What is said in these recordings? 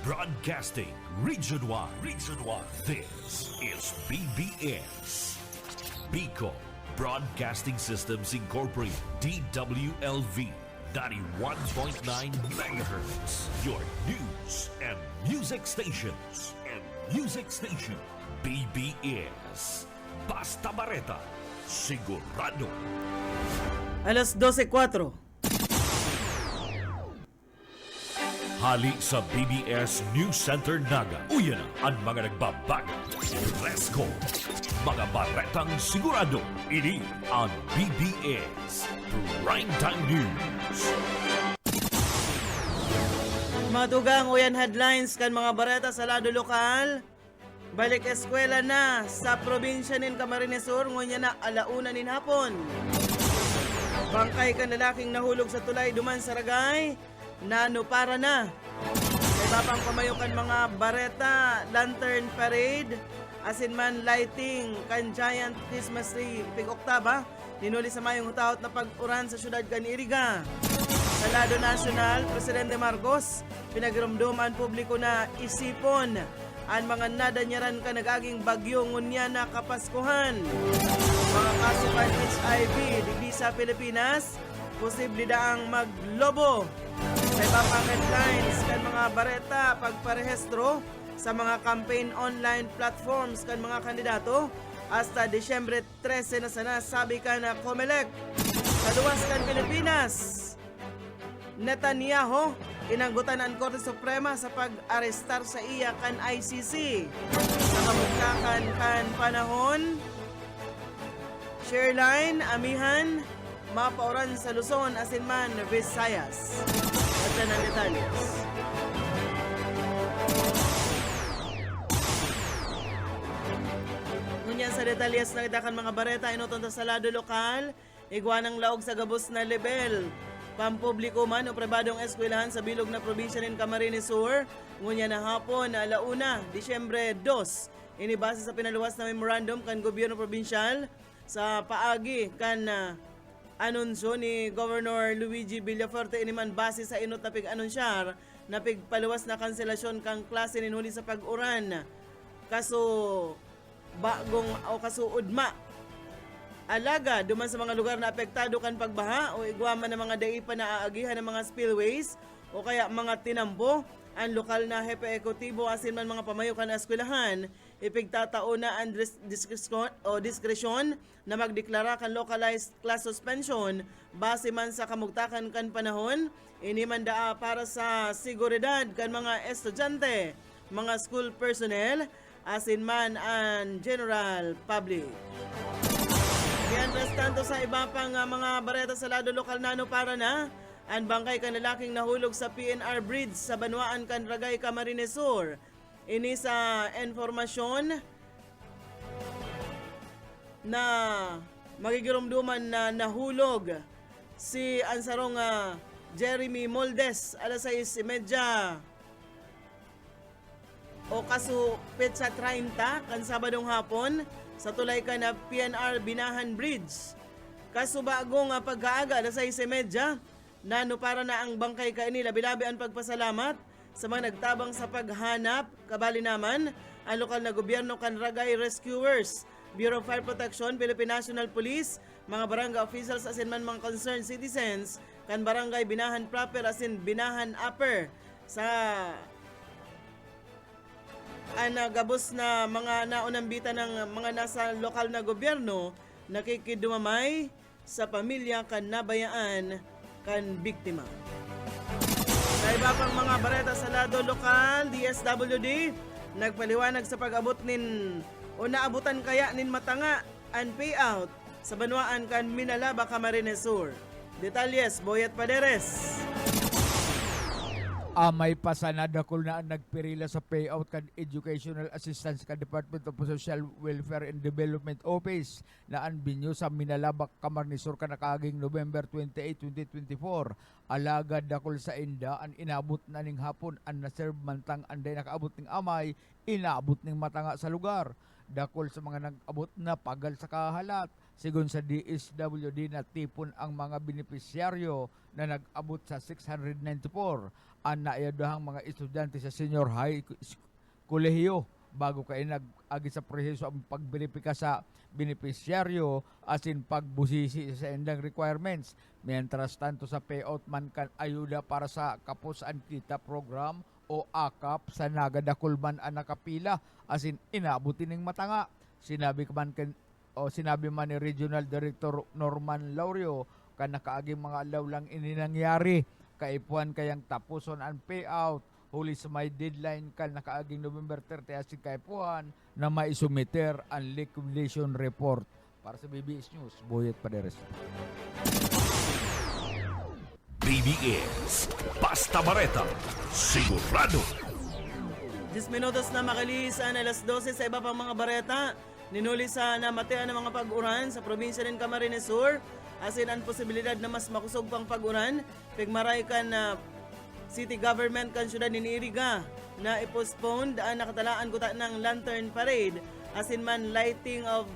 Broadcasting Region 1. This is BBS. Bicol Broadcasting Systems Incorporated. DWLV 91.9 MHz. Your news and music stations. BBS. Basta Bareta. Sigurado. Alas 12:04. Hali sa BBS News Center Naga. Uyan ang mga nagbabago. Presko. Mga baretang sigurado. Ini ang BBS Primetime News. Madugang uyan headlines kan mga bareta sa lado lokal. Balik eskwela na sa probinsya nin Camarines Sur ngunya na alauna nin hapon. Bangkay kan lalaking nahulog sa tulay duman sa Ragay. Nano para na. Sa iba pang pamayukan mga bareta, lantern parade, asin man lighting, kan giant Christmas tree, pig-Oktaba, ninuli sa mayong hutaot na pag-uran sa syudad kan Iriga. Sa lado nasyonal, Presidente Marcos, pinagramduman publiko na isipon ang mga nadanyaran ka nagaging bagyo ngunya na kapaskuhan. Mga kaso kan HIV, digdi sa Pilipinas, posible daang maglobo. Sa iba pang headlines kan mga bareta pagparehistro sa mga campaign online platforms kan mga kandidato hasta Disyembre 13 na sana sabi ka na COMELEC. Sa luwas kan Pilipinas, Netanyahu inanggutan ang Korte Suprema sa pag-arestar sa iya kan ICC. Sa kamugtakan kan panahon, Shareline, Amihan, mapauran sa Luzon, asin man, Visayas. At yan ang detalyes. Ngunyan sa detalyes na itakan mga bareta, inutunta sa lado lokal, igwanang laog sa gabos na level. Pampubliko man o pribadong eskwelahan sa bilog na probinsya ng Camarines Sur, ngunya na hapon, alauna, Disyembre 2. Inibase sa pinaluwas na memorandum kan gobyerno probinsyal sa paagi kan anunsyo ni Governor Luigi Villafuerte iniman base sa inot na pig-anunsyar na pigpaluwas na kanselasyon kang klase ninuli sa pag-uran kaso bagong o kaso udma alaga duman sa mga lugar na apektado kan pagbaha o igwaman ng mga daipa na aagihan ng mga spillways o kaya mga tinambo. Ang lokal na hepe ekotibo asin man mga pamayukan na eskwelahan ipigtatao na ang diskresyon na magdeklara kan localized class suspension base man sa kamugtakan kan panahon iniman daa para sa seguridad kan mga estudyante, mga school personnel asin man ang general public. Yan restanto sa iba pang mga bareta sa lado lokal nano para na ang bangkay kan lalaking nahulog sa PNR Bridge sa Banwaan kan Ragay, Camarines Sur. Ini sa informasyon na magigirumduman na nahulog si ansarong Jeremy Moldes alas 6:30 o kaso petsa 30 kan Sabadong hapon sa tulay ka na PNR Binahan Bridge. Kaso bagong pag-aaga alas 6:30 nano para na ang bangkay kaini labi-labi ang pagpasalamat sa mga nagtabang sa paghanap. Kabali naman ang lokal na gobyerno kan Ragay Rescuers, Bureau of Fire Protection, Philippine National Police, mga barangay officials asin man mga concerned citizens kan barangay Binahan proper asin Binahan upper sa gabos na mga naunambita ng mga nasa lokal na gobyerno nakikidumamay sa pamilya kan nabayaan kan biktima. Sa iba pang mga bareta sa lado lokal, DSWD nagpaliwanag sa pag-abot nin o naabutan kaya nin matanga ang payout sa Banwaan kan Minalaba, Camarines Sur. Detalyes, Boyet Paderes. May pasanada ko na nagpirila sa payout kan Educational Assistance kan Department of Social Welfare and Development Office na anbinyo sa Minalabak, Camarines Sur kan nakaging November 28, 2024. Alagad dakol sa inda ang inabot na ning hapon ang naserve mantang anday nakaabot ning amay inaabot ning matanga sa lugar. Dakol sa mga nag-abot na pagal sa kahalat. Sigon sa DSWD na tipon ang mga benepisyaryo na nag-abot sa 694 ang naayadahang mga estudyante sa senior high kolehiyo bago kay nag-agi sa proseso ang pagberipika sa beneficiaryo asin pagbusisi sa endang requirements. Mientras tanto sa payout man kan ayuda para sa Kapos ang Kita program o AKAP sa nagadakulman ang nakapila asin inabuti ning matanga. Sinabi man ni Regional Director Norman Laurio kan nakaaging mga alaw lang ininangyari kaipuan kayang tapuson ang payout huli sa may deadline kan nakaaging November 30 asin kaipuan na maisumiter ang liquidation report. Para sa BBS News, Boyet Paderes. BBS Basta Bareta, sigurado. 10 minutos na makalis ang alas 12 sa iba pang mga bareta. Ninuli sa namatayan ng mga pag-uran sa probinsya ng Camarines Sur. Asin ang posibilidad na mas makusog pang pag-uran. Pigmaray kan na city government kan syudad ni Iriga na i-postpone ang nakatalaan kuta ng lantern parade. Asin man lighting of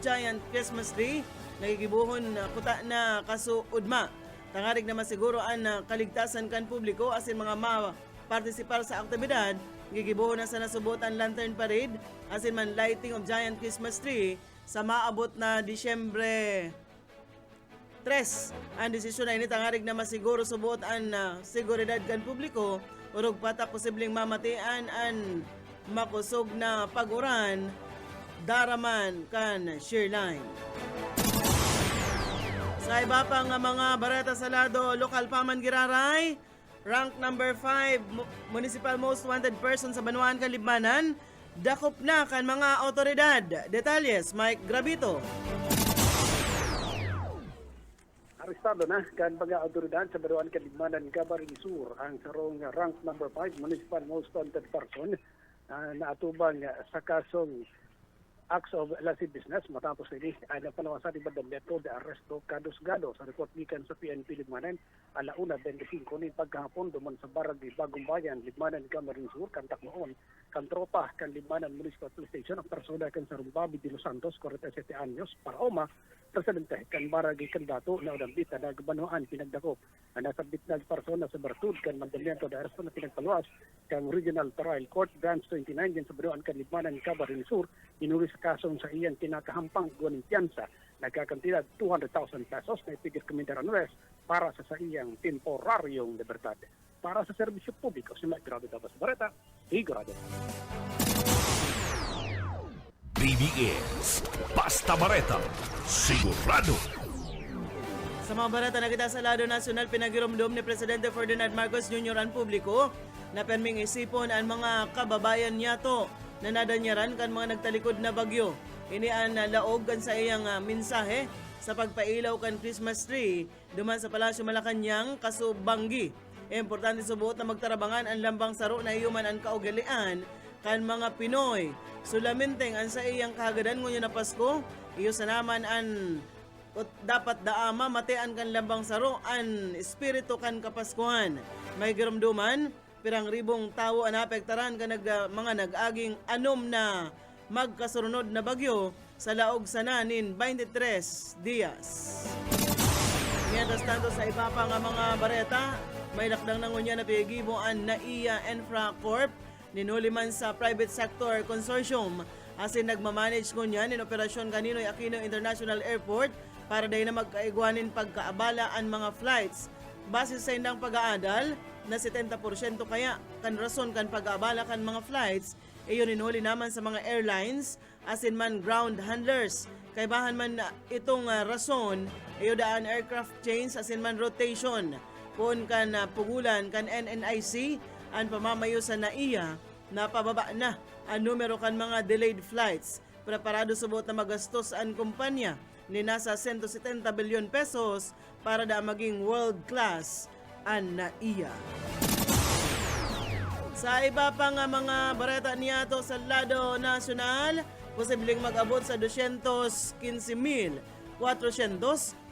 giant Christmas tree. Nagigibuhon kuta na kasuudma. Tangarig na masiguro ang kaligtasan kan publiko asin mga partisipar sa aktibidad. Gigibuhon na sa nasubutan lantern parade asin man lighting of giant Christmas tree sa maabot na Disyembre 3. Ang desisyon ay nitangarig na masiguro subuot ang seguridad kan publiko urog pata posibleng mamatian ang makusog na pag-uran daraman kan Shearline. Sa iba pang mga bareta sa lado, lokal pa man giraray, rank number 5 municipal most wanted person sa Banuan kan Libmanan, dakop na kan mga otoridad. Detalles, Mike Gravito. Arestado na kan mga autoridad sa Baruan Kaligmanan, Camarines Sur ang sarong rank number 5 municipal most wanted person na atubang sa kasong acts of illicit business matapos ini ay napanawasan ni Bandang Metro de Arresto Kadusgado sa report gikan sa PNP Ligmanan alauna 25 ni pagkahapon dumon sa barangay Bagong Bayan Ligmanan Camarines Sur kan takmoon kan tropa kan Ligmanan Municipal Police Station ang persona kan Sarumbabi de Los Santos 47 anyos para oma presidente kan barangay Kandato na udambita na gabanuan pinagdakop ang nasabit na persona sa Bertud kan Mandamiento de Arresto na pinagpaluas kan Regional Trial Court Branch 29 din sa Baruan kan Ligmanan Camarines Sur inuli sa kasong sa iyang kinakahampang guwaning piyansa nagkakantidad 200,000 pesos na ipigil community unrest para sa iyang temporaryong libertad. Para sa serbisyo publiko, si Mike Gravito sa Bareta, Igorado. BBS Basta Bareta, sigurado. Sa mga barata na kita sa lado nasyonal, pinagiromdom ni Presidente Ferdinand Marcos Jr. ang publiko na perming isipon ang mga kababayan niyato na nadanyaran kan mga nagtalikod na bagyo. Ini ang laog kan sa iyang mensahe sa pagpailaw kan Christmas tree duman sa Palasyo Malacañang, Kasubanggi. Importante subuot na magtarabangan ang lambang saro na iyuman ang kaugalian kan mga Pinoy. Sulamenteng ang sa iyang kahagadan ngunyo na Pasko, iyo sa naman ang dapat daama matean kan lambang saro ang espiritu kan Kapaskuhan. May giramduman pirang ribong tawo ang apektaran ka mga nag-aging anom na magkasurunod na bagyo sa laog sananin 23 Dias. Mientras tanto sa iba pa nga mga bareta, may lakdang nangunya na pigibo ang NAIA Infra Corp ninuli man sa private sector consortium asin nagmamanage ngunya in operasyon kaninoy Aquino International Airport para dahil na magkaigwanin pagkaabala ang mga flights. Base sa indang pag-aadal, na 70% kaya kan rason kan pag-aabala kan mga flights iyon inuli naman sa mga airlines asin man ground handlers kay bahan man itong rason iyo daan aircraft change asin man rotation kun kan pugulan kan NNIC ang pamamayo sa NAIA na pababa na ang numero kan mga delayed flights. Preparado subot na magastos ang kumpanya ni nasa 170 bilyon pesos para da maging world class ang NAIA. Sa iba pa nga mga bareta niyato sa lado nasyonal, posibleng mag-abot sa 215,400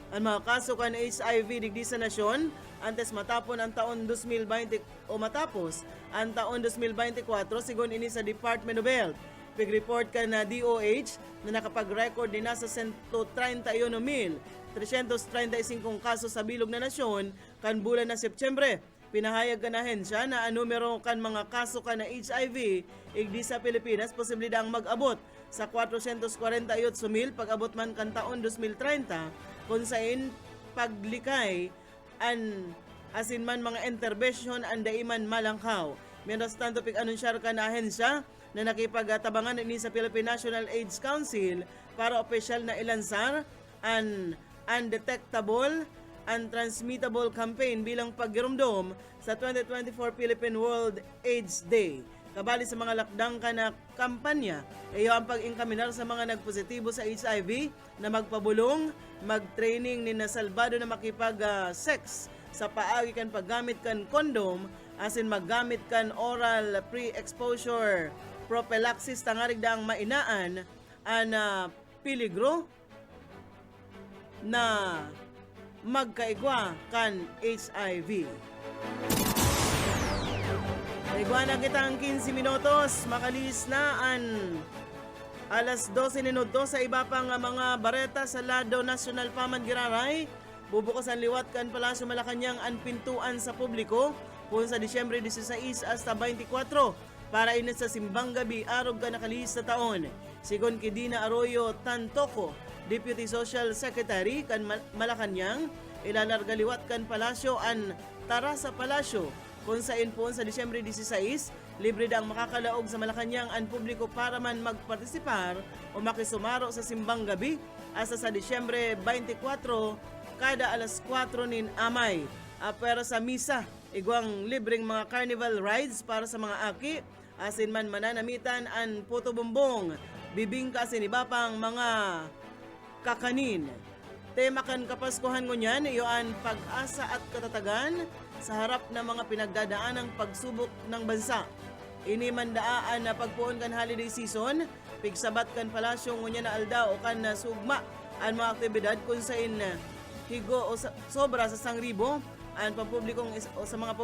ang mga kaso kan HIV digdi sa nasyon antes matapon ang taon 2020 o matapos ang taon 2024 sigon ini sa Department of Health. Pig-report ka na DOH na nakapag-record din nasa 131,335 kaso sa bilog na nasyon kan bulan na Setyembre. Pinahayag ka na hensya na numero kan mga kaso ka na HIV igdi sa Pilipinas posible dang mag-abot sa 448,000 pag-abot man kan taon 2030 kung sain paglikay asin man mga intervention ang daiman malangkaw. Mientras tanto pig-anunsyar ka na ahensya na nakipagtabangan ni sa Philippine National AIDS Council para opisyal na ilansar an undetectable and transmittable campaign bilang paggirumdom sa 2024 Philippine World AIDS Day. Kabali sa mga lakdang ka na kampanya, iyo ang pag-inkaminar sa mga nagpositibo sa HIV na magpabulong, mag-training ni nasalbado na makipag-sex sa paagi kan paggamit kan kondom, asin maggamit kan oral pre-exposure prophylaxis tangarig daang mainaan an piligro na magkaigwa kan HIV. Kaigwa na kitang 15 minutos, makalis na an alas 12 minuto sa iba pang mga bareta sa lado nasyonal paman giraray. Bubukas ang liwat kan Palasyo Malacañang ang pintuan sa publiko kung sa Disyembre 16 hasta 24 para init sa simbang gabi arog ka nakalihis na taon. Sigon kay Dina Arroyo Tantoco, Deputy Social Secretary kan Malacañang, ilalarga liwat kan Palasyo an tara sa Palasyo kung sa inpon sa Disyembre 16, libre dang makakalaog sa Malacañang ang publiko para man magpartisipar o makisumaro sa simbang gabi asa sa Disyembre 24 kada alas 4 nin amay. Pero sa misa, igwang libreng mga carnival rides para sa mga aki, asin man mananamitan ang puto bumbong, bibingka asin iba pang mga kakanin. Tema kan kapaskuhan ngunyan, iyo ang pag-asa at katatagan sa harap ng mga pinagdadaanang pagsubok ng bansa. Ini mandaan na pagpuon kan holiday season, pigsabat kan palasyo ngunyan na alda o kan sugma ang mga aktibidad kung sain higo o sobra sa 1,000 ang pampublikong o sa mga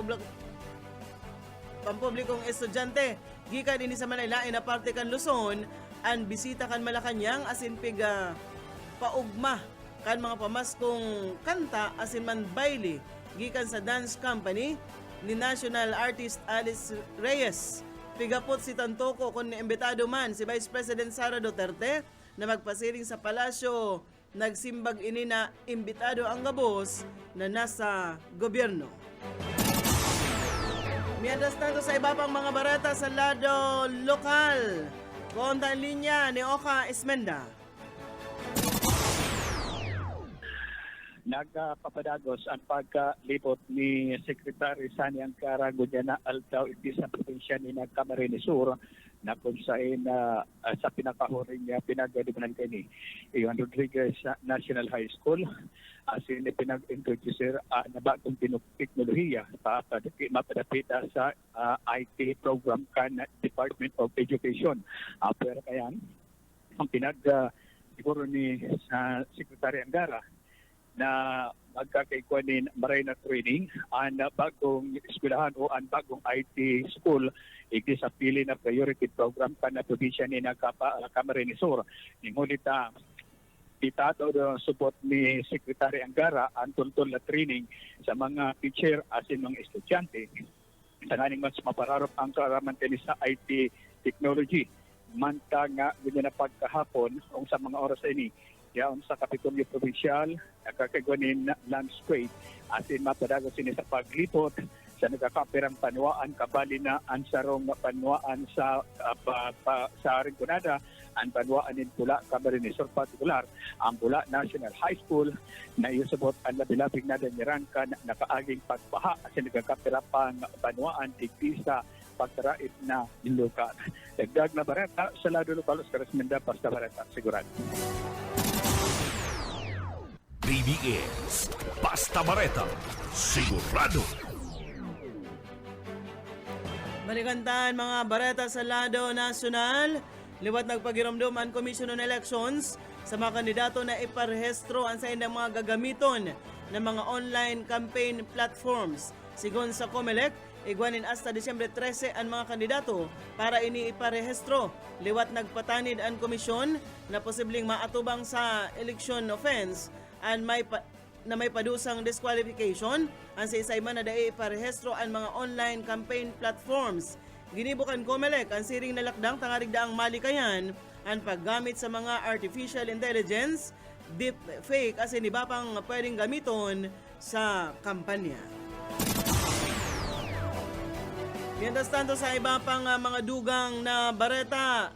pampublikong estudyante gikan ini sa Manaylain na parte kan Luzon ang bisita kan Malacañang asin piga paugma kan mga pamaskong kanta asin man baile gikan sa dance company ni national artist Alice Reyes. Pigapot si Tantoco kung imbitado man si Vice President Sara Duterte na magpasiring sa palasyo. Nagsimbag ini na imbitado ang gabos na nasa gobyerno. Mientras tanto sa iba pang mga barata sa lado lokal, konta linya ni Oka Esmenda. Nagpapadagos ang pagkalibot ni Secretary Sani Angcara Gudiana Altaw iti sa probinsya ni Camarines Sur na kung saan sa pinakahuring niya pinagdibunan kini Iwan Rodriguez National High School asin pinag-introducer na bagong teknolohiya mapadapita sa IT program kan Department of Education. Pero kaya ang siguro ni Secretary Angara na magkakaikuanin marina training ang bagong eskwelahan o ang bagong IT school iti sa pili na priority program kan na probinsya ni Camarines Sur. Ngunit itato support ni Secretary Angara ang tuntun na training sa mga teacher asin mga estudyante sa nganing mas mapararap ang kaaraman kini sa IT technology. Manta nga ganyan na pagkahapon o sa mga oras ini yaon sa Kapitolyo Provincial, nakakagwanin lunch break, asin mapadagos ini sa paglipot sa nagkakapirang panuaan, kabali na ang sarong panuaan sa Rinconada, ang panuaan in Pula, Camarines Sur partikular, ang Pula National High School, na iusabot ang labilabing na danyarankan, nakaaging pagbaha, asin nagkakapirang panuaan, tigdi sa pagtarait na lugar. Dagdag na barata sa lado lokal, Oscar Esmenda, Pasta Barata, sigurado. BBS Basta Bareta, sigurado. Balikantaan mga bareta sa lado nasyonal, liwat nagpagiramdom ang Commission on Elections sa mga kandidato na iparehistro ang sa indang mga gagamiton ng mga online campaign platforms. Sigon sa COMELEC, igwanin hasta Disyembre 13 ang mga kandidato para iniiparehistro. Liwat nagpatanid ang komisyon na posibleng maatubang sa election offense and na may padusang disqualification ang sa isay man na dai iparehistro ang mga online campaign platforms. Ginibukan COMELEC ang siring na lakdang tangarig daang malikayan ang paggamit sa mga artificial intelligence, deep fake as in iba pang pwedeng gamiton sa kampanya. Mientras tanto sa iba pang mga dugang na bareta,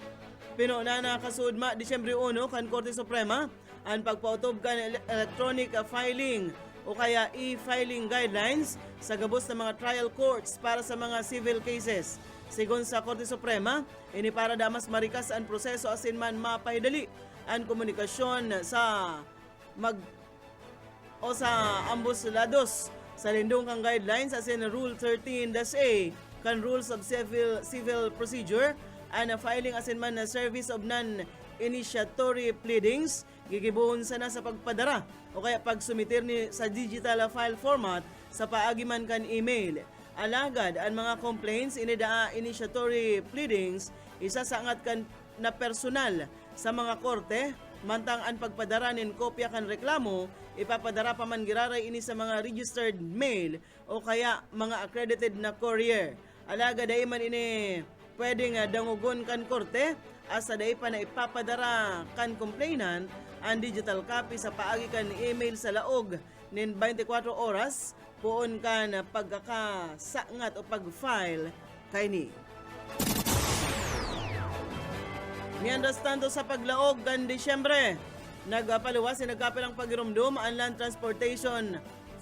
pinuna na kasudma Disyembre 1 kan Korte Suprema ang pagpautob kan electronic filing o kaya e-filing guidelines sa gabos ng mga trial courts para sa mga civil cases. Sigon sa Korte Suprema, ini para damas marikas ang proseso asin man mapahidali ang komunikasyon sa ambos lados sa lindong kang guidelines as in Rule 13-A kan Rules of Civil Procedure and filing as in man na Service of Non-Initiatory Pleadings gigibuhon sana sa pagpadara o kaya pagsumitir ni sa digital file format sa paagi man kan email. Alagad ang mga complaints inidaa initiatory pleadings isasangat kan na personal sa mga korte mantang ang pagpadara nin kopya kan reklamo ipapadara pa man giraray ini sa mga registered mail o kaya mga accredited na courier. Alaga day man ini pwedeng dangugon kan korte asa day pa na ipapadara kan complainant ang digital copy sa paagi kan email sa laog nin 24 oras poon kan pagkakasangat o pag-file kay ni. Mientras tanto sa paglaog kan Disyembre, nagpaluwas nagkapilang pagirumdum ang Land Transportation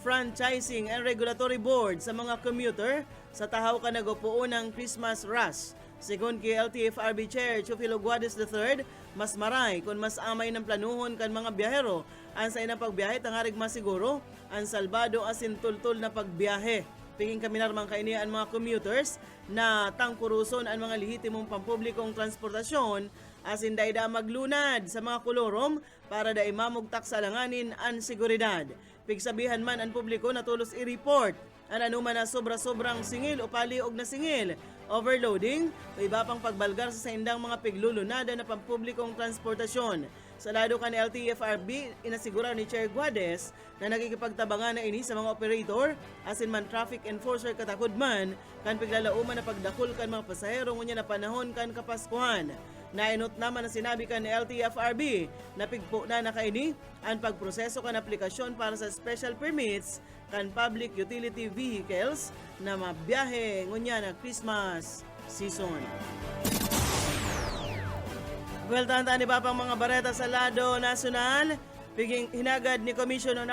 Franchising and Regulatory Board sa mga commuter sa tahaw ka nagupuon ng Christmas rush. Sigon kay LTFRB Chair Chufilo Guades III, mas maray kung mas amay ng planuhon kan mga biyahero ang sa inang pagbiyahe tangarig masiguro ang salbado asin tultul na pagbiyahe. Pingin kami narmang kaini ang mga commuters na tangkuruson ang mga lehitimong pampublikong transportasyon asin dayda maglunad sa mga kolorom para da imamugtak sa alanganin ang seguridad. Pigsabihan man ang publiko na tulos i-report ang anuman na sobra-sobrang singil o paliog na singil, overloading o iba pang pagbalgar sa indang mga piglulunada na pampublikong transportasyon. Sa lado kan LTFRB, inasigura ni Chair Guades na nagkikipagtabangan na ini sa mga operator asin man traffic enforcer katakod man kan piglalauman na pagdakol kan mga pasahero ngunya na panahon kan Kapaskuhan. Nainot naman na sinabi kan ni LTFRB na pigpo na nakaini ang pagproseso kan aplikasyon para sa special permits kan public utility vehicles na mabiyahe ngunya na Christmas season. Gweltahan ni Papang mga bareta sa lado nasyonal, piging hinagad ni Commission on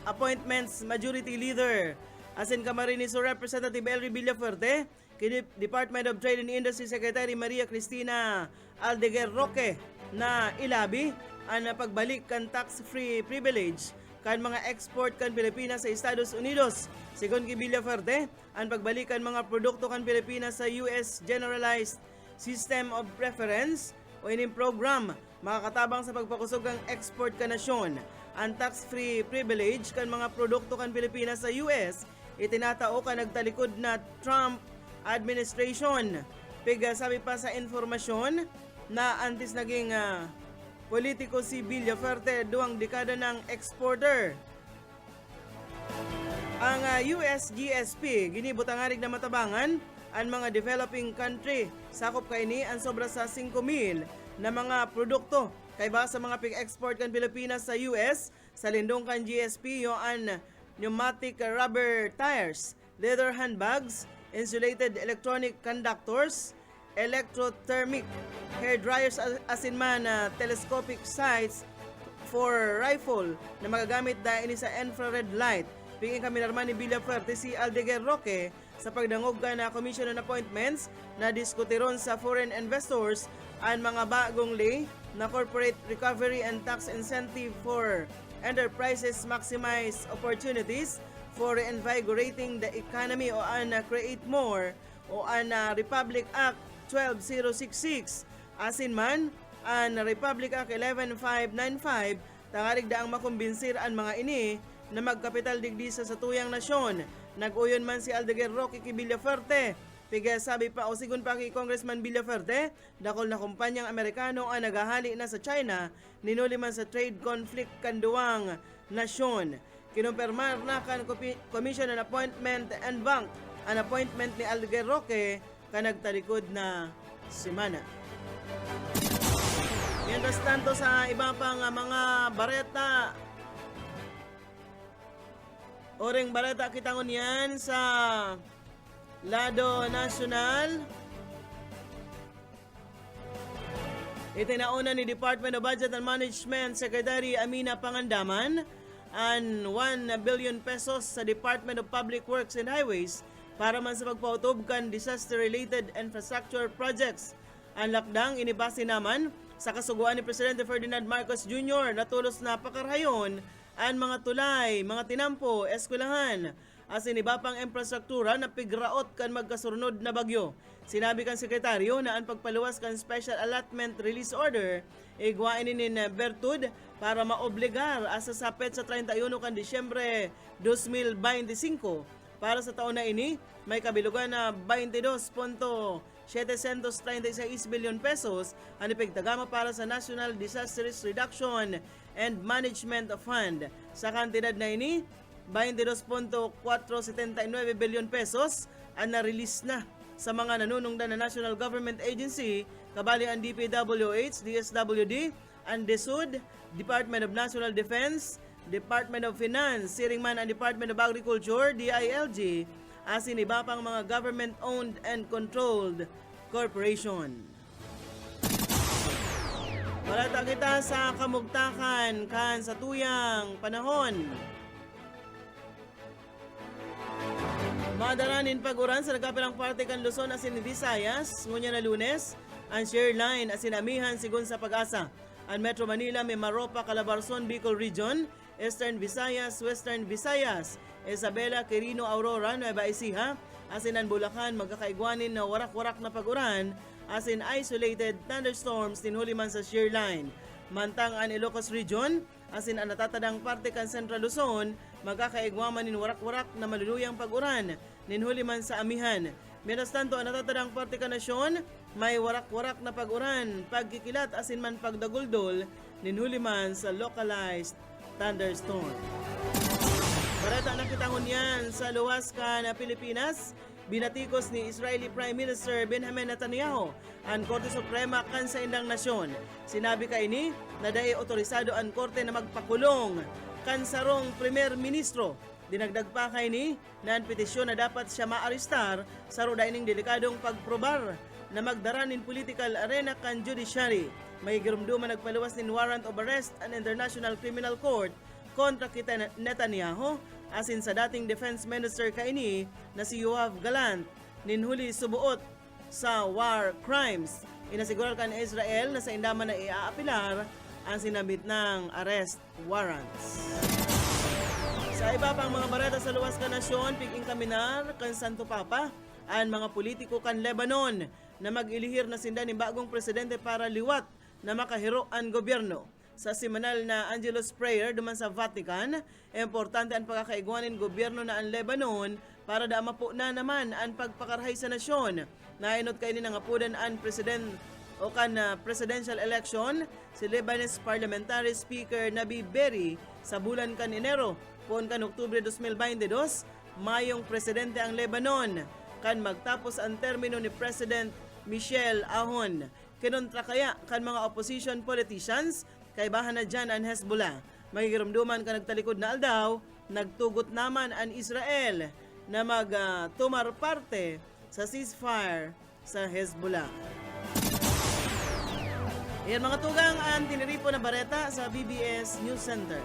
Appointments Majority Leader asin Camarines Representative Elry Villafuerte, kini Department of Trade and Industry Secretary Maria Cristina Aldeguer Roque na ilabi ang pagbalik kan tax-free privilege kan mga export kan Pilipinas sa Estados Unidos. Sigon kay Villafuerte, ang pagbalik kan mga produkto kan Pilipinas sa US Generalized System of Preference o ining program makakatabang sa pagpakusog ang export ka nasyon. Ang tax-free privilege kan mga produkto kan Pilipinas sa US itinatao ka nagtalikod na Trump administration. Piga sabi pa sa informasyon na antes naging politiko si Villafuerte 2 dekada ng exporter. Ang US GSP ginibutangarig na matabangan ang mga developing country. Sakop kay ni ang sobra sa 5,000 na mga produkto kay ba sa mga pig-export kan Pilipinas sa US sa lindong kan GSP yo an pneumatic rubber tires, leather handbags, insulated electronic conductors, electrothermic hair dryers asin man telescopic sights for rifle na magagamit dahil sa infrared light. Pingin kami naman ni Villafuerte si Aldeguer Roque sa pagdangog na Commission on Appointments na diskutiron sa foreign investors ang mga bagong lay na corporate recovery and tax incentive for enterprises maximize opportunities for reinvigorating the economy o an Create More o an Republic Act 12066 asin man ang Republic Act 11595 tangarig daang makumbinsir ang mga ini na magkapital digdi sa tuyang nasyon Nag-uyon man si Aldeguer Roque kay Villaferte. Tiga sabi pa o sigun pa kay Congressman Villaferte, dakol na kumpanyang Amerikano ang naghahali na sa China, ninuli man sa trade conflict kan duwang nasyon. Kinumpirmar na kan Commission on Appointment and Bank ang appointment ni Aldeguer Roque kanagtalikod na semana. Mientras tanto sa iba pang mga bareta, oring bareta kitangon yan sa lado nasyonal. Itinauna ni Department of Budget and Management Secretary Amina Pangandaman ang 1 billion pesos sa Department of Public Works and Highways para man sa pagpautob kan disaster-related infrastructure projects. Ang lakdang inibase naman sa kasuguan ni Presidente Ferdinand Marcos Jr. na tulos na pakarhayon ang mga tulay, mga tinampo, eskwelahan, asin iba pang infrastruktura na pigraot kan magkasunod na bagyo. Sinabi kan sekretaryo na ang pagpaluwas kan Special Allotment Release Order igwain inin bertud para maobligar asa sapet sa 31 kan Disyembre 2025. Para sa taon na ini, may kabilugan na 22.736 billion pesos ang ipigtagama para sa National Disaster Risk Reduction and Management Fund. Sa kantidad na ini, 22.479 billion pesos ang na-release na sa mga nanunungdan na National Government Agency, kabali ang DPWH, DSWD, ang DSUD, Department of National Defense, Department of Finance, siring man ang Department of Agriculture, DILG, asin iba pang mga government-owned and controlled corporation. Balata kita sa kamugtakan kan sa tuyang panahon. Madaranin pag-uran sa nagkapilang parte kan Luzon asin Visayas, ngunya na Lunes, ang share line asin amihan sigun sa pag-asa. Ang Metro Manila, Mimaropa, Calabarzon, Bicol Region, Eastern Visayas, Western Visayas, Isabela, Quirino, Aurora, Nueva Ecija, asin ang Bulacan, magkakaigwanin na warak-warak na pag-uran, asin isolated thunderstorms tinhuli man sa shear line. Mantang ang Ilocos Region, asin ang natatadang parte kan Central Luzon, magkakaigwaman nin warak-warak na maluluyang pag-uran, ninhuli man sa amihan. Mientras tanto, ang natatadang parte kan nasyon, may warak-warak na pag-uran, pagkikilat asin man pagdaguldol, ninhuli man sa localized thunderstorm. Barata na kitangon yan sa luwas ka na Pilipinas, binatikos ni Israeli Prime Minister Benjamin Netanyahu ang Korte Suprema kan sa indang nasyon. Sinabi ka ini na dahil otorisado ang korte na magpakulong kan sarong Premier Ministro. Dinagdag pa kay ni na ang petisyon na dapat siya maarestar sa rodaining delikadong pagprobar na magdaranin political arena kan judiciary. May girumduman nagpaluwas nin warrant of arrest ang International Criminal Court kontra kita Netanyahu asin sa dating Defense Minister kaini na si Yoav Gallant ninhuli subuot sa war crimes. Inasigurar kan Israel na sa indaman na iaapilar ang sinabit ng arrest warrants. Sa iba pang mga barata sa luwas ka nasyon, piging kaminar kan Santo Papa ang mga politiko kan Lebanon na mag-ilihir na sinda ni bagong presidente para liwat na makahiro ang gobyerno. Sa semanal na Angelus Prayer duman sa Vatican, importante ang pagkakaigwanin gobyerno na ang Lebanon para mapo na naman ang pagpakarhay sa nasyon. Nainot kayo ni nangapudan ang presidential election si Lebanese Parliamentary Speaker Nabi Berri sa bulan kan Enero. Poon kan Oktubre 2022, mayong presidente ang Lebanon kan magtapos ang termino ni President Michel Aoun. Kinontra kaya kan mga opposition politicians kay bahan na dyan ang Hezbollah. Magigirumduman ka nagtalikod na aldaw, nagtugot naman ang Israel na magtumar parte sa ceasefire sa Hezbollah. Yan mga tugang ang tiniripo na bareta sa BBS News Center.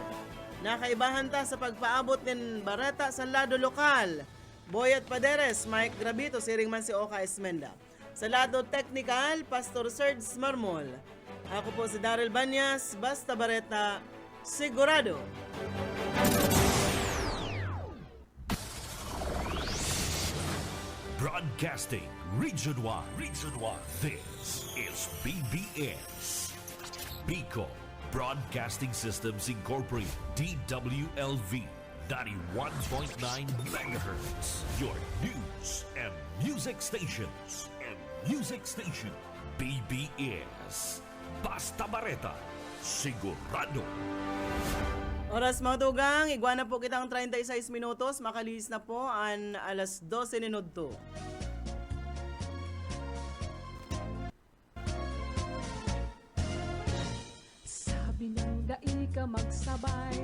Nakaibahan ta sa pagpaabot ng bareta sa lado lokal. Boyet Paderes, Mike Grabito, siring man si Oka Esmenda. Sa lado technical, Pastor Serge Marmol. Ako po si Daryl Banyas, Basta Bareta, Sigurado. Broadcasting Region 1. This is BBS. Bicol Broadcasting Systems Incorporated, DWLV. 91.9 megahertz. Your news and music stations. BBS. Basta Bareta. Sigurado. Oras mga tugang, iguana po kitang 36 minutos, makalis na po ang alas 12 minuto. Sabi ng daika magsabay,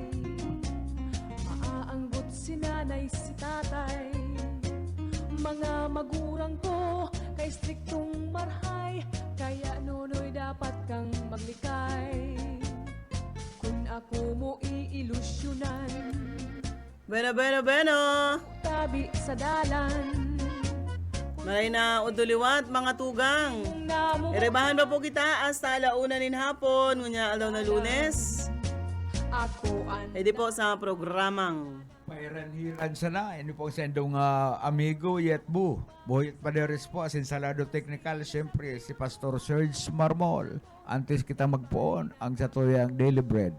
maaanggot si nanay si tatay. Mga magurang ko kay striktong marhay, kaya nunoy dapat kang maglikay. Kung ako mo iilusyonan, Bueno. tabi sa dalan. Maray na uduliwat mga tugang. Kung namo Irebahan pa po kita hasta alauna nin hapon, ngunya alaw na Lunes. ako ang E di po sa programang Pairanhiran sana. Ini po sendong amigo yet bu. Boyet Paderes po. As Salado Technical. Siyempre si Pastor Serge Marmol. Antes kita magpoon ang satuyang Daily Bread.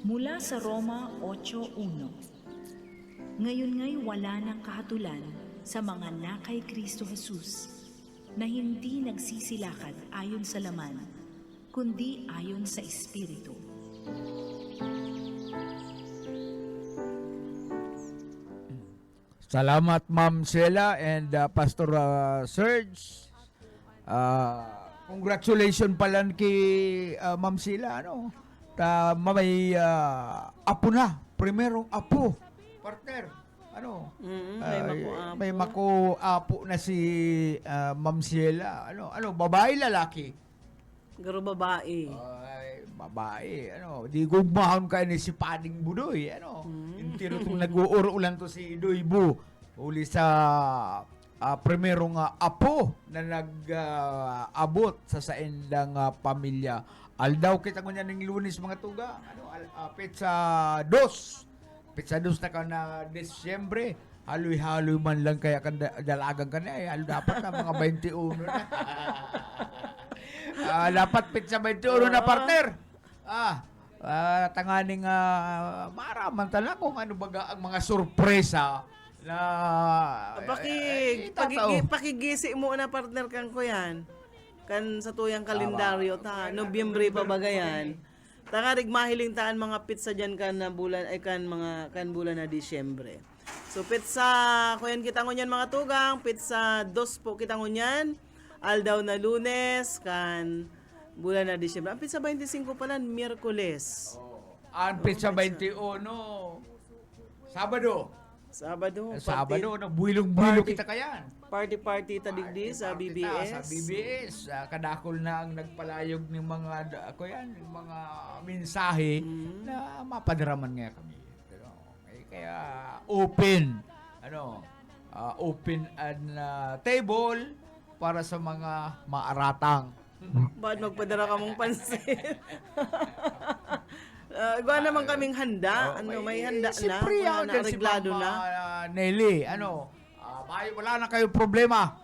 Mula sa Roma 8:1. Ngayon nga'y wala ng kahatulan sa mga na kay Kristo Jesus, na hindi nagsisilakad ayon sa laman, kundi ayon sa Espiritu. Salamat Ma'am Sheila and Pastor Serge. Congratulations pala kay Ma'am Sheila, ano? May apo na. Primerong apo. Partner. Ano? May maku-apo na si Ma'am Sheila. Ano, babae, lalaki? garo babae. Ay, babae. Ano, di gugmahon kayo ni si Pading Budoy. Ano, yung tinutong nag-uurulan to si Idoy Bu. Uli sa primerong apo na nag-abot sa saindang pamilya. Aldaw kita ko niya ng Lunes mga tuga. Ano, petsa 2. Petsa 2 na ka na Desyembre. Haloy-haloy man lang kaya kan dalagang ka na eh. Dapat na mga 21 na. Dapat petsa 21 na partner. Tanganing maraman talaga kung ano baga ang mga sorpresa na Pakigisi mo na partner kang ko yan. Kan sa tuyang kalendaryo ta Nobyembre pa bagayan. Tangarig mahiling taan mga pizza diyan kan na bulan ay kan bulan na Disyembre. So pizza kuyan kita ngunyan mga tugang, pizza 2 po kita ngunyan. Aldaw na Lunes kan bulan na Disyembre. Ang pizza 25 pala Miyerkules. Ang pizza 21 Sabado, nagbuilong-builong kita kayan. Party tadigdi sa BBS. Sa BBS, kadakol na ang nagpalayog ng mga yung mga mensahe na mapadaraman nga kami. Kaya open and table para sa mga maaratang. Bakit magpadara ka mong pansin? Gawa naman kaming handa. May handa na. Siyempre, Nareglado na. Nelly, wala na kayong problema.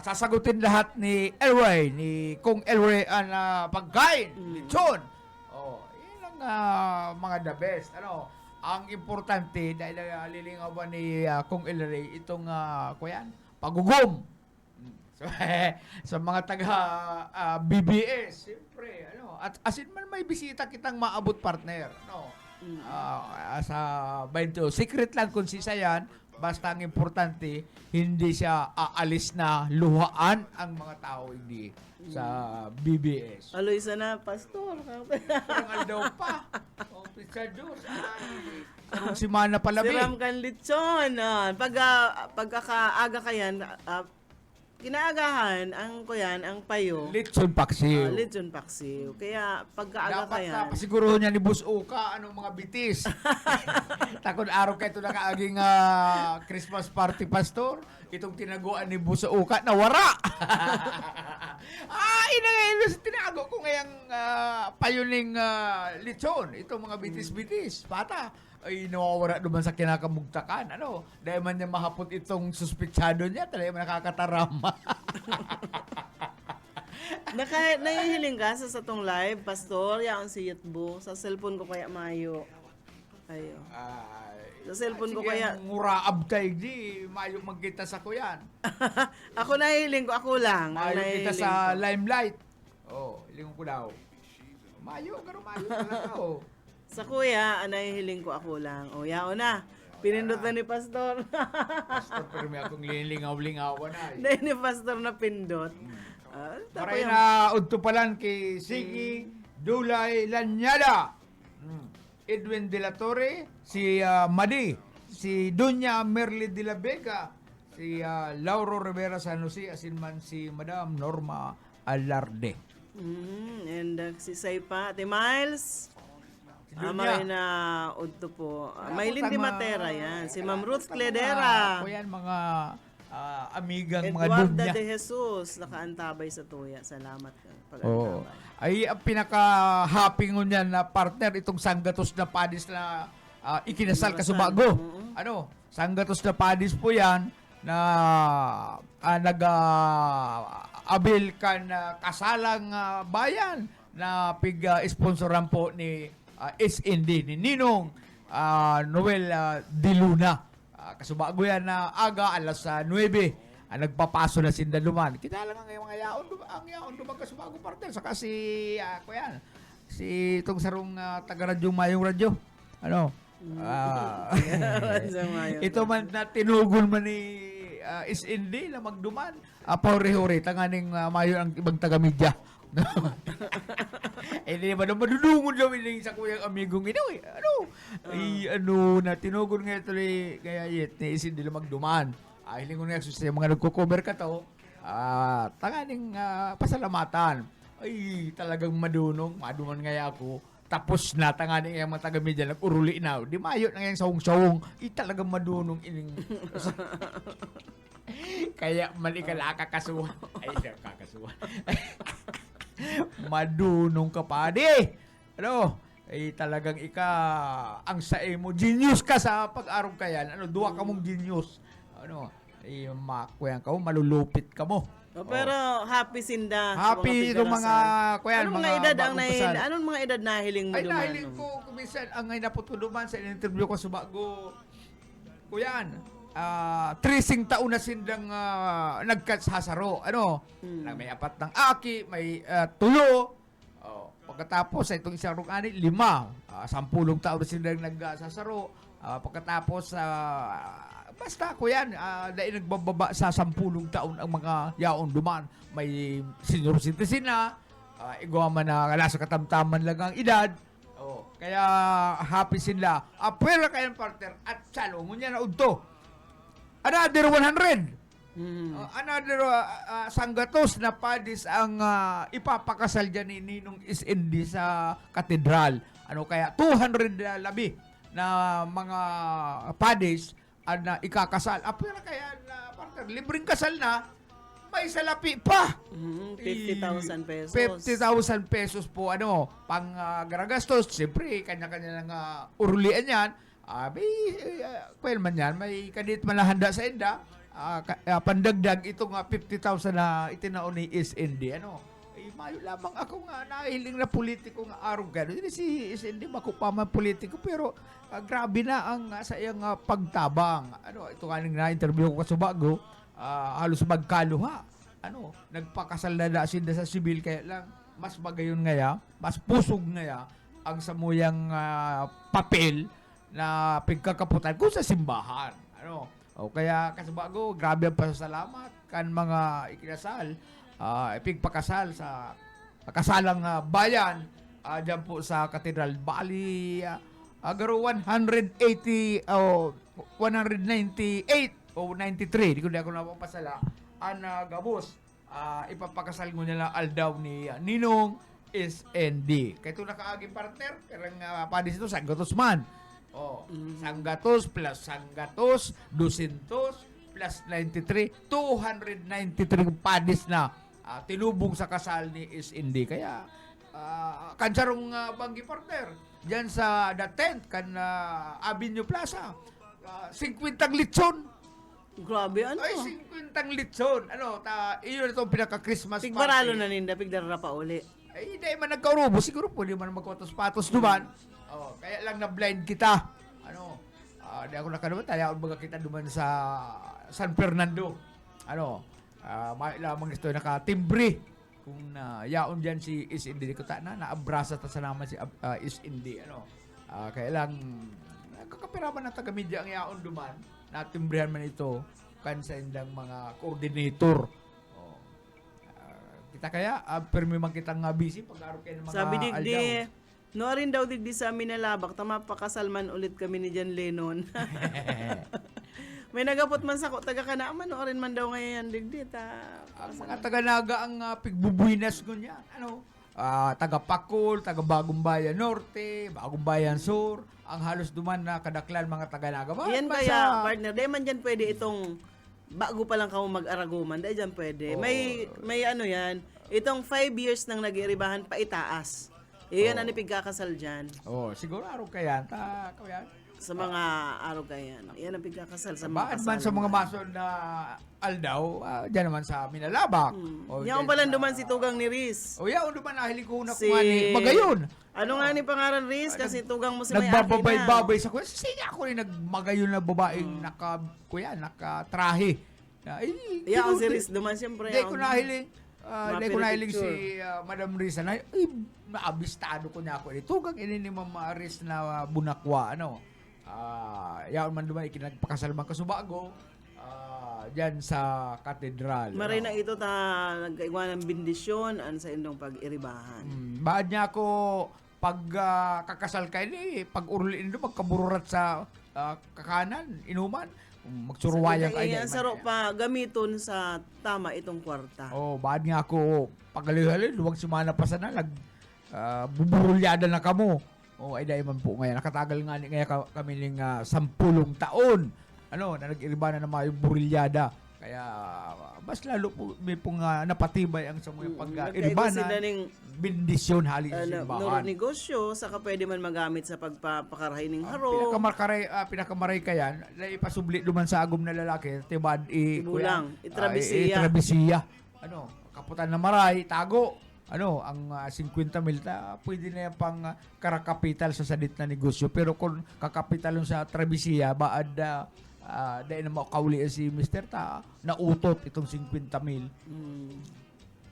Sasagutin lahat ni Elway, ni Kung Elway ang pagkain, lechon. Yun ang mga the best. Ang importante, dahil lilingawan ni Kung Elway, itong pagugom. Sa mga taga BBS, siyempre, at asin man may bisita kitang maabot partner, sa 20. Secret lang kung sisa yan, basta ang importante, hindi siya aalis na luhaan ang mga tao hindi sa BBS. Aloy sana, pastor. Ang daw pa. Pizza Diyos. Karong simana pala. Siram kan lechon. Pagkakaaga kayan, kinaagahan ang payo. Lechon paksiw. Lechon paksiw. Kaya pagkaaga Dapat kayan. na pasiguruhan niya ni Boss Oka anong mga bitis. Takon araw kayo ito na kaaging Christmas party pastor. Itong tinaguan ni Boss Oka na wara. Inangayos, tinago ko ngayang payuning lechon. Itong mga bitis-bitis. Pata. Ay, nawawala naman sa kinakamugtakan. Ano? Dahil man niya mahapot itong suspitsado niya, talaga nakakatarama. Nahihiling ka sa tong live, Pastor, yaon si Yutbo. Sa cellphone ko kaya mayo. Ayo. Sa cellphone ko kaya... Nguraab tayo, di. Mayo magkita sa kuyan. Ako nahihiling ko, ako lang. Ang Mayo kita nahihiling sa ko. limelight. Oh, ilingon ko daw. Mayo, garo mayo talaga, oh. Sa kuya, ang nahihiling ko, ako lang. O, yaon na. Pinindot na ni Pastor. Pastor, pero may akong lingaw-lingawan na. Dahil ni Pastor na pindot. Maray na udto palan kay Sigi Dulay Lanyada, Edwin De La Torre, si Madi, si Doña Merly De La Vega, si Lauro Rivera San Jose, asin man si Madam Norma Alarde. And si Saipa, Ate Miles. Maray na udto po. Maylin Di Matera yan. Si Ma'am Ruth Cledera. O yan, mga amigang mga Eduarda dunya. de Jesus, nakaantabay sa tuya. Salamat ka. Oo. Ay, ang pinaka-happy ngun yan na partner, itong Sanggatos na Padis na ikinasal kasubago. Ano? Sanggatos na Padis po yan na nag-abil ka na kasalang bayan na pig-sponsoran po ni SND, ni Ninong Noel De Luna. Kasubago yan na aga, alas 9, nagpapaso na sindaluman. Kita lang ang mga yaon dumang kasubago partner. Saka si, kuyan, si itong sarong taga-radyo, Mayong Radyo. Ano? Ito man na tinugol man ni SND na magduman. Pauri-huri, tanganing mayo ang ibang taga-media. Hindi naman naman madudungon namin sa kuyang amigong ino eh. Na tinugol nga ito kaya yet ni isin nila magduman. Hilingon nga sa mga nagko-cover ka to, tanganing pasalamatan. Ay, talagang maduman nga ako. Tapos na tanganing yung mga taga-media nag-uruli na. Di mayo na yung sawong-sawong. Talagang madunong ining... Kaya mali ka lang kakasuhan. Ay, kakasuhan. Madunong ka pa, di. Ano? Talagang ang sae mo. Genius ka sa pag-arong ka yan. Duwa ka mong genius. Makuyan ka mo, malulupit ka mo. Pero happy sinda. Happy itong mga kuyan, anong mga edad ang nahiling? Anong mga edad nahiling mo ay, duman? Ay, nahiling ko kuminsan ang naputuduman sa interview ko sa bago. Kuyan, 3 taon na sindang nagkasasaro. May 4 ng aki, may 3. Pagkatapos sa itong isang rungani, 5. 10 taon na sindang nagsasaro. Pagkatapos basta ko yan, dahil nagbababa sa 10 taon ang mga yaon duman. May senior citizen na, igawa man na nasa katamtaman lang ang edad. Kaya happy sila. Pwera kayan partner at salo mo niya na udto. Another 100. Another Sanggatos na Padis ang ipapakasal dyan ni Ninong SND sa katedral. Kaya 200 labi na mga Padis na ikakasal. Pero kaya partner, libreng kasal na, may salapi pa. 50,000 pesos. 50,000 pesos po, pang garagastos. Siyempre, kanya-kanya lang urulian yan. Kaya man yan, may kanit malahanda sa enda. Pandagdag itong 50,000 na itinaon ni SND. Mayo lamang ako nga nahiling na politiko nga araw gano'n. Si SND makupaman politiko pero grabe na ang sa iyang pagtabang. Ito kaning na-interview ko sa bago, halos magkaluha. Nagpakasal na sinda sa sibil kaya lang mas magayon ngaya, mas pusog ngaya ang samuyang papel na pagkakaputan ko sa simbahan. Kaya kasabago, grabe ang pasasalamat kan mga ikinasal, ipigpakasal sa kasalang bayan dyan po sa katedral. Bali, agaro 180 o 198 o 93, di ko na ako napapasala, ang gabos, ipapakasal mo nila aldaw ni Ninong SND. Kaya ito nakaaging partner, karang padis ito, Sanggatos man. Sanggatos plus Sanggatos, 200 plus 93, 293 padis na tinubong sa kasal ni Is Indi. Kaya kansarong banggi partner diyan sa the 10th kan Avenue Plaza. 50 litson. Grabe, ano? Ay, 50 litson. Ano, iyon itong pinaka-Christmas party. Pigbaralo na ninda, pigdarara pa uli. Ay, hindi man nagkaurubo. Siguro pwede man magkwatos-patos duman. Kaya lang na-blind kita. Ano, di ako nakaduman. Tayo baga kita duman sa San Fernando. Ano, may lamang ito nakatimbre. Kung yaon dyan si Is Indi. Ko na naabrasa ta sa naman si Is Indi. Ano, kaya lang, kakapiraman ng taga-media ang yaon duman. Natimbrehan man ito kan sa indang mga coordinator. Kita kaya permi man kitang busy pag-aro kayo ng mga Sabi digdi, aldaw. no rin daw digdi sa amin na labak, tama pakasalman ulit kami ni John Lennon. May nagapot man sa ko, taga kanaaman, no rin man daw ngayon digdi. Ang mga taga-naga ang pigbubuinas ko niya. Ano? Taga Pakul, taga Bagong Bayan Norte, Bagong Bayan Sur, ang halos duman na kadaklan mga taga-naga. Yan kaya, partner, di man dyan pwede itong bago pa lang kamo mag-araguman, di dyan pwede. May ano yan, itong 5 years nang nag-iiribahan pa itaas. Iyan ang ipigkakasal dyan. Siguro araw kaya. Sa mga araw kaya. Yan ang pigkakasal sa mga Baad man sa mga mason na aldaw, dyan naman sa Minalabak. Yan pala duman si Tugang ni Riz. Yaon duman nahili ko na kumani. Magayon. Ano nga ni pangaran Riz? Kasi Tugang mo si may akin na. Nagbababay-babay sa kuya. Sige ako rin nagmagayon na babaeng nakatrahe. Yan si Riz duman siyempre. Hindi ko nahiling si Madam Riz na naabistado ko niya ako. Tugang ini ni Mama Riz na bunakwa. Yaon man duman ikinagpakasal man kasubago. Diyan sa katedral. Maray na ito nagkaiwan ng bindisyon sa indong pag-iribahan. Baad niya ako pag kakasal kayo pag urulin doon, magkabururat sa kakanan, inuman, magsuruwayan kayo. Saro pa gamiton sa tama itong kwarta. Baad nga ako pag-alihali, luwag sumana pa sana, buburulyada na kamo. Ay dahil man po ngayon, nakatagal nga ngayon kami ng 10 taon. Na nag-iriba na naman yung burilyada. Kaya, mas lalo po, may pong napatibay ang sa mga pag-iriba na bindisyon hali sa simbahan. Negosyo, saka pwede man magamit sa pagpapakarahay ng haro. Pinakamaray kayan, na ipasubli duman sa agom na lalaki, tibad itrabisiya. Itrabisiya. Kaputan na maray, tago. Ang 50 mil, pwede na yung pang karakapital sa sadit na negosyo. Pero kung kakapital sa trabisiya, baad dahil na makauli si Mr. Nautot itong 50 mil.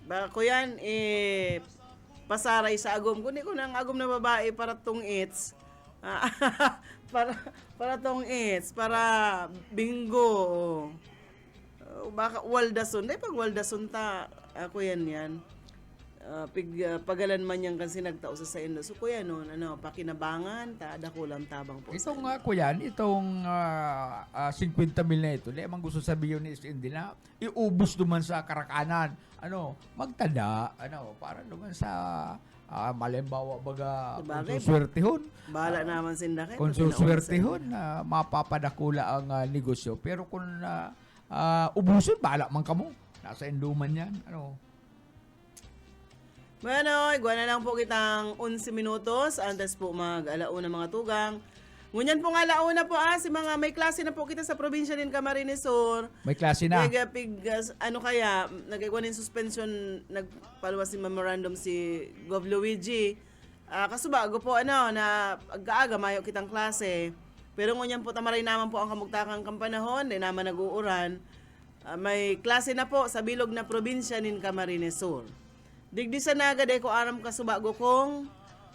Bako yan, pasaray sa agom. Kundi ko ng agom na babae para tong its. para tong its, para bingo. Baka waldason. Dahil pag waldason ako yan. Pagalan man yan kasi nagtao sa indo. So kuya noon, pakinabangan, dakulang tabang po. Itong kuya, itong 50 mil na ito, lemang gusto sabihin ni Indi na iubos duman sa karakanan. Magtada, para duman sa malimbawa baga kung suswertehon. Bahala naman sinda kayo. Kung suswertehon, mapapadakula ang negosyo. Pero kung ubusin, bahala man kamo. Nasa induman yan. Bueno, igual na lang po kitang 11 minutos. Antes po mag-alauna mga tugang. Ngunyan po nga alauna po si mga may klase na po kita sa probinsya din Camarines Sur. May klase na. Nagkaiwan ng suspension, nagpaluwas si memorandum si Gov. Luigi. Kasubago po na agaaga mayo kitang klase. Pero ngunyan po tamaray naman po ang kamugtakang kampanahon, di naman nag-uuran. May klase na po sa bilog na probinsya nin Camarines Sur. Digdi sa naga ko aram kasubago kong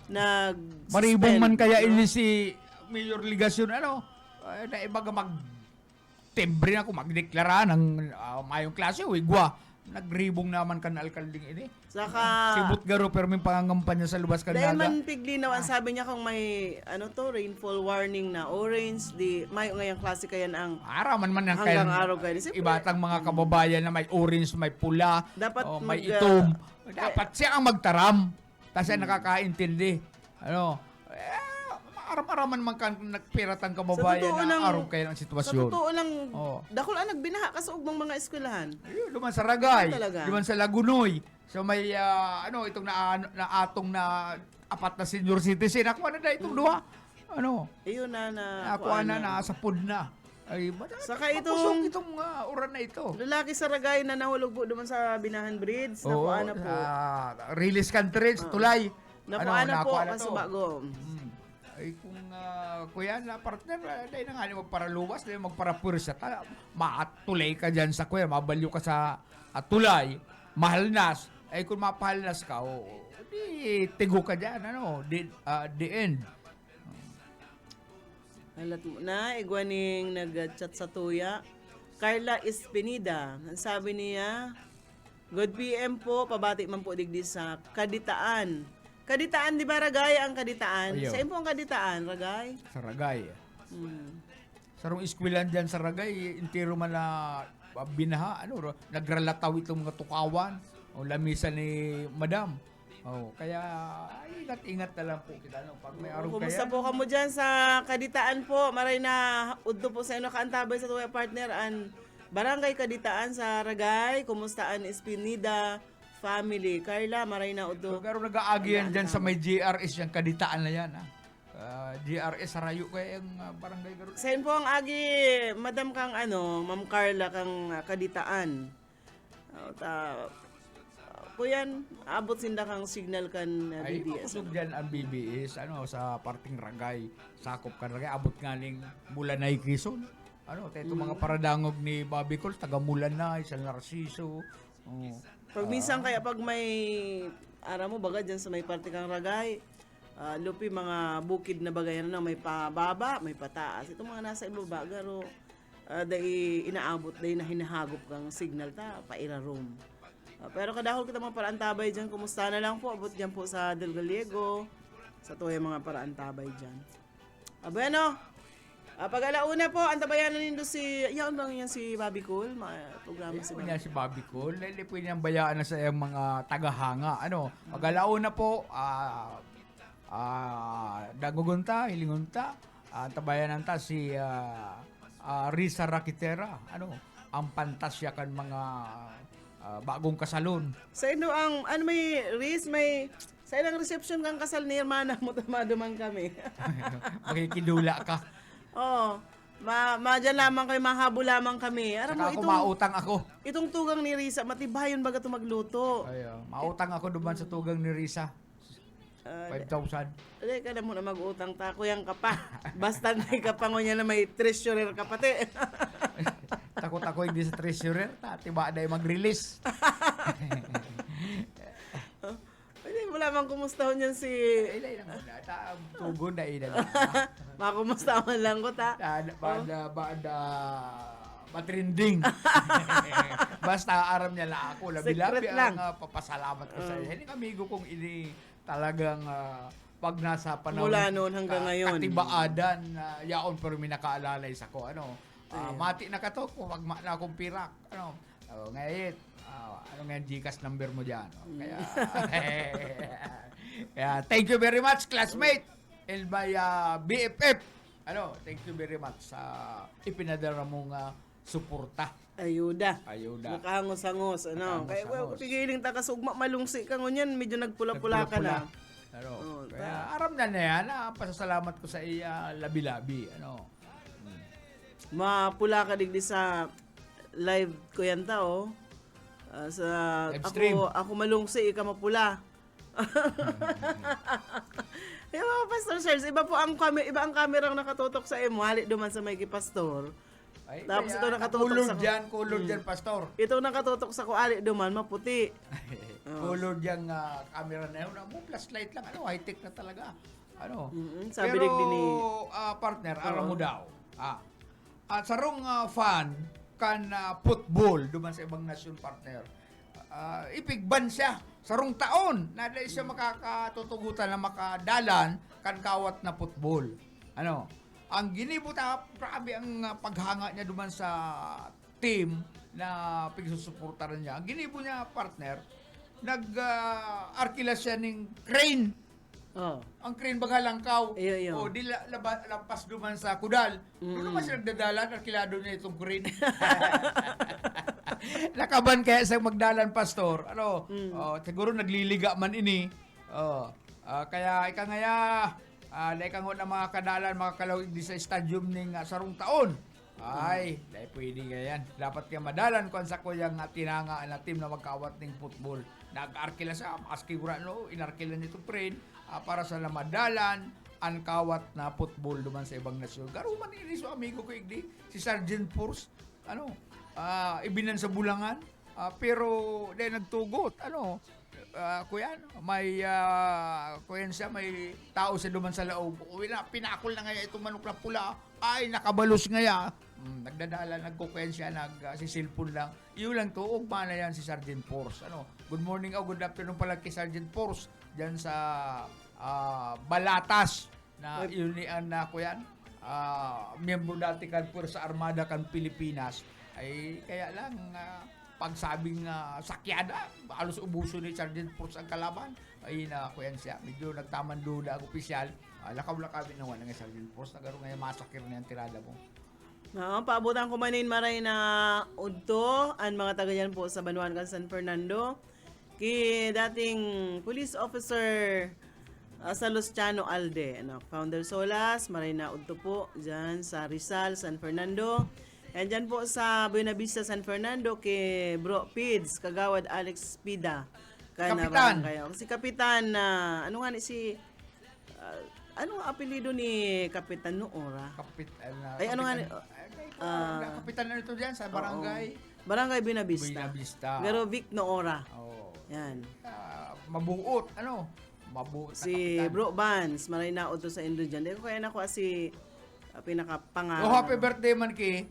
nag-suspend. Maribong man kaya ini si Mayor Ligasyon, na ibaga mag-tembre na ako, magdeklara ng mayong klase, wigwa. Nagribong naman ka na alkalding ini. Saka, Sibut garo, pero may pangangampanya sa lubas ka dahil naga. man piglinaw, ang sabi niya kung may, rainfall warning na orange, may ngayong klase kayan ang Araman man ang hanggang araw kayo. ibatang mga kababayan na may orange, may pula, Dapat may itom. Dapat siya ang magtaram. Kasi nakakaintindi. aram-araman man kan nagpiratang kababayan totoo na lang- aron kayo ng Sa sitwasyon. totoo lang, Oo. dakol ang nagbinaha ka sa ugmang mga eskwelahan. Ayun, duman sa Ragay, Talaga? duman sa Lagunoy. So may itong naatong na apat na senior citizen. Ako na itong duha. Ayun na Ako na sa pud na. Ay, Saka itong oran na ito. lalaki sa Ragay na nahulog po duman sa Binahan Bridge. Oo, Nakuha na po. release country, sa tulay. Nakuha na po nakuha na kasi to. bago. Ay kung kuya na partner, dahil na nga ni magparaluwas, dahil magparapursa, matulay ka dyan sa kuya, mabalyo ka sa tulay, mahalnas, ay kung mapahalnas ka, di tigo ka dyan, the end. Halat mo na, igwaning nag-chat sa tuya. Carla Espinida, ang sabi niya, good PM po, pabati man po digdi sa Kaditaan. Kaditaan, di ba Ragay ang Kaditaan? Ayaw. Sa po ang Kaditaan, Ragay? Sa Ragay. Hmm. Sarong iskwilan dyan sa Ragay, intiro man na binaha, nagralataw itong mga tukawan, o lamisa ni Madam. Kaya ingat-ingat na lang po kita. Pag may araw Kumusta kaya. po kamo dyan sa Kaditaan po? Maray na udto po sa inyo kaantabay sa tuwa partner an Barangay Kaditaan sa Ragay. Kumusta an Espinida family? Carla, maray na udto. Pero nag-aagi yan dyan sa may GRS, yung Kaditaan na yan. GRS, Sarayo kaya yung barangay garo. Sa po ang agi, Madam kang Ma'am Carla kang Kaditaan. Po yan, abot sinda kang signal kan Ay, BBS. makusog dyan ang BBS, sa parting Ragay, sakop kan Ragay, abot nga ning Mulanay, Quezon. Ito mga paradangog ni Bobby Coles, taga Mulanay, San Narciso. Pag minsan kaya pag may ara mo baga dyan sa may parte kang Ragay, lupi mga bukid na bagay may pababa, may pataas. Ito mga nasa ibaba, garo dahil inaabot, dahil na hinahagop kang signal ta, paira room. Pero kadahol kita mga paraantabay dyan, kumusta na lang po, abot dyan po sa Del Gallego, sa tuwa mga paraantabay dyan. Bueno, pag alauna po, antabayan na nindo yan lang yan si Bobby Cool, programa si Pwede niya si Bobby Coles, pwede niyang bayaan na sa iyang mga tagahanga. Pag-alauna po, dagugunta, hilingunta, tabayan nanta si Risa Raquitera, ang pantasya kan mga bagong kasalon. Sa ino ang, may Riz, sa ilang reception kang kasal ni Hermana mo, tamaduman kami. Makikidula ka. Oo. Dyan lamang kayo, mahabo lamang kami. Aram mo, Saka ako mautang ako. itong tugang ni Risa, matibayon baga ito magluto. Mautang ako duman sa tugang ni Risa. 5,000. Dali ka na muna mag-utang ta, kuyang ka pa. Basta na ka pa ngunya na may treasurer ka pati. Takot ako hindi sa treasurer. Tiba na mag-release. Pwede mo lamang kumustahon yan si... Ilay lang muna. Tugon na ilay lang. Makumustahon lang ko ta. Matrinding. Basta aram niya lang ako. Labi-labi Secret lang. ang papasalamat ko sa iyo. Hindi amigo kong ini talagang pag nasa panahon Mula noon hanggang ngayon. katibaadan yaon pero may nakaalalay sa ko mati na ka to kung wag na akong pirak ngayon ano nga Gcash number mo diyan kaya thank you very much classmate and by BFF thank you very much sa ipinadala mong suporta. Ayuda. Nakahangos-hangos. Nakahangos-hangos. Kaya pigiling ta kasugma malungsi ka ngunyan, medyo nagpula-pula ka na. Kaya aram na yan, pasasalamat ko sa iya labi-labi. Mapula ka digdi sa live ko yan ta, sa Live stream. ako malungsi, ika mapula. Yung mga Pastor Charles, iba ang kamerang nakatutok sa imo, halit duman sa may pastor. Ay, Tapos kaya ito nakatutok sa color dyan, pastor. Ito nakatutok sa kuali duman maputi. Color dyan camera na yun. Flashlight lang, high-tech na talaga. Sabi Pero, din ni partner, aram mo daw. Sarong fan kan football duman sa ibang nasyon, partner. Ipigban siya sarong taon na dahil siya makakatutugutan na makadalan kan kawat na football. Ang ginibuta, grabe ang paghanga niya duman sa team na pigsusuportaran niya. Ang ginibo niya, partner, nag-arkila siya ng crane Oh. Ang crane baga langkaw. Iyo. O di lampas duman sa kudal. Ano naman siya nagdadalan, arkilado niya itong crane. Nakaban kaya sa magdalan, pastor. Ano? Siguro nagliliga man ini. Kaya ika ngaya laikang na mga kadalan makakalawig di sa stadium ning sarong taon. Ay, dahil pwede nga yan. Dapat ka madalan kung sa kuyang tinanga na team na magkawat ng football. Nag-arkila sa maski no, inarkila nito friend para sa madalan ang kawat na football duman sa ibang nasyon. Garuman ini so amigo ko igdi si Sergeant Force ibinan sa bulangan pero dahil nagtugot kuya may kuya siya may tao sa duman sa laob. Pinakol na nga itong manok na pula. Ay nakabalos nga nagdadala, nagkukwensya, nagsisilpon lang. Iyon lang to, ugma na yan si Sergeant Force. Good morning o good afternoon pala kay Sergeant Force dyan sa Balatas na yun na ko yan. Miyembro dati kan sa Armada kan Pilipinas. Ay kaya lang pagsabing sakyada, halos ubuso ni Sergeant Force ang kalaban. Ay na ko yan siya. Medyo nagtaman duda ang opisyal. Lakaw-lakawin naman ng Sergeant Force. Nagaro ngayon masakir na yung tirada mo. Paabutan ko manin maray na udto ang mga taga dyan po sa Banuan kan San Fernando. Ki dating police officer Salustiano Alde, Founder Solas, maray na udto po dyan sa Rizal, San Fernando. And dyan po sa Buena Vista, San Fernando, kay Bro Pids, Kagawad Alex Pida. Kapitan. Si Kapitan, ano nga ni si... ano ang apelido ni Kapitan Noora? Ano nga ni... kapitan na ito dyan sa barangay. Barangay Buena Vista. Buena Vista. Pero Vic Noora. Yan. Mabuot. Mabuot na si kapitan. Bro Vance, maray na uto sa Indo dyan. Dito kaya na ko si pinakapangalan. Happy birthday man ki.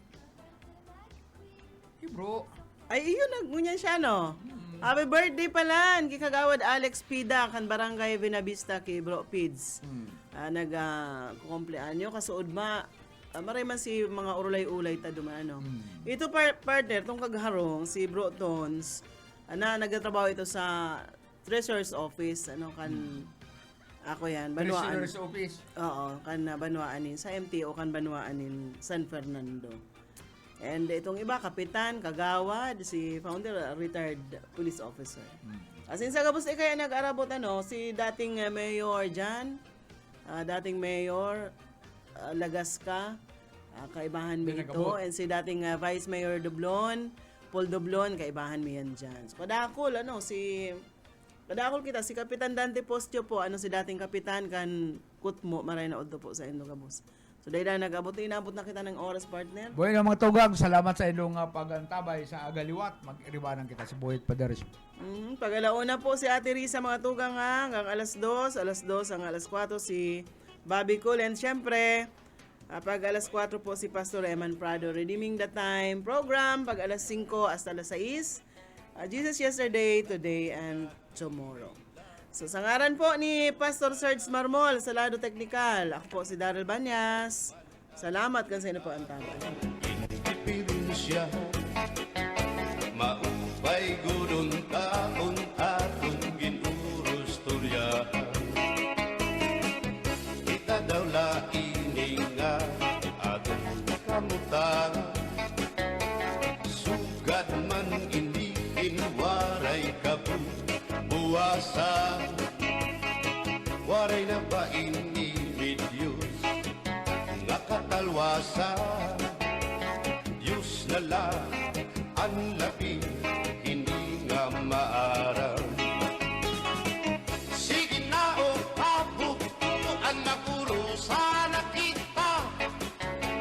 Bro. Ay, iyon, nagmunyan siya, no? Happy birthday pala, kikagawad Alex Pida, kan Barangay Buena Vista, kay Bro Pids. Nag-kumpleanyo, kasuod maray man si mga urulay-ulay ta dumano. Ito partner, tong kagharong, si Bro Tons, nagtatrabaho ito sa Treasurer's Office, ako yan, Banuaan. Treasurer's Office? Oo, kan Banuaanin, sa MTO, kan Banuaanin, San Fernando. And itong iba, kapitan, kagawad, si founder, retired police officer. Asin sa gabos kaya nag-arabot si dating mayor Jan, dating mayor Lagasca, kaibahan mi ito, and si dating vice mayor Doblon, Paul Doblon, kaibahan mi yan dyan. So, kadakol, kadakol kita, si Kapitan Dante Postio po, si dating kapitan kan Kutmo, maray na odto po sa Indogabos. So dahil na inabot na kita ng oras, partner. Bueno mga tugag, salamat sa inyong pagantabay sa agaliwat. Mag-iribanan kita si Boyet Paderes. Pag-alauna po si Ate Risa mga tugang hanggang alas 2 hanggang alas 4 si Bobby Cool. And syempre, pag alas 4 po si Pastor Eman Prado. Redeeming the Time program. Pag alas 5 hasta alas 6. Jesus Yesterday, Today, and Tomorrow. So, sa ngaran po ni Pastor Serge Marmol sa Lado Teknikal, ako po si Daryl Banyas. Salamat kan sa inyo po ang tabay. Pipinsya, maupay gudon taon atong ginuros turyahan. Kita daw laining nga atong kamutan. Sugad man hindi inwaray kabun. Buwasa, waray na ba ini Diyos nga katalwasa, Diyos na lang ang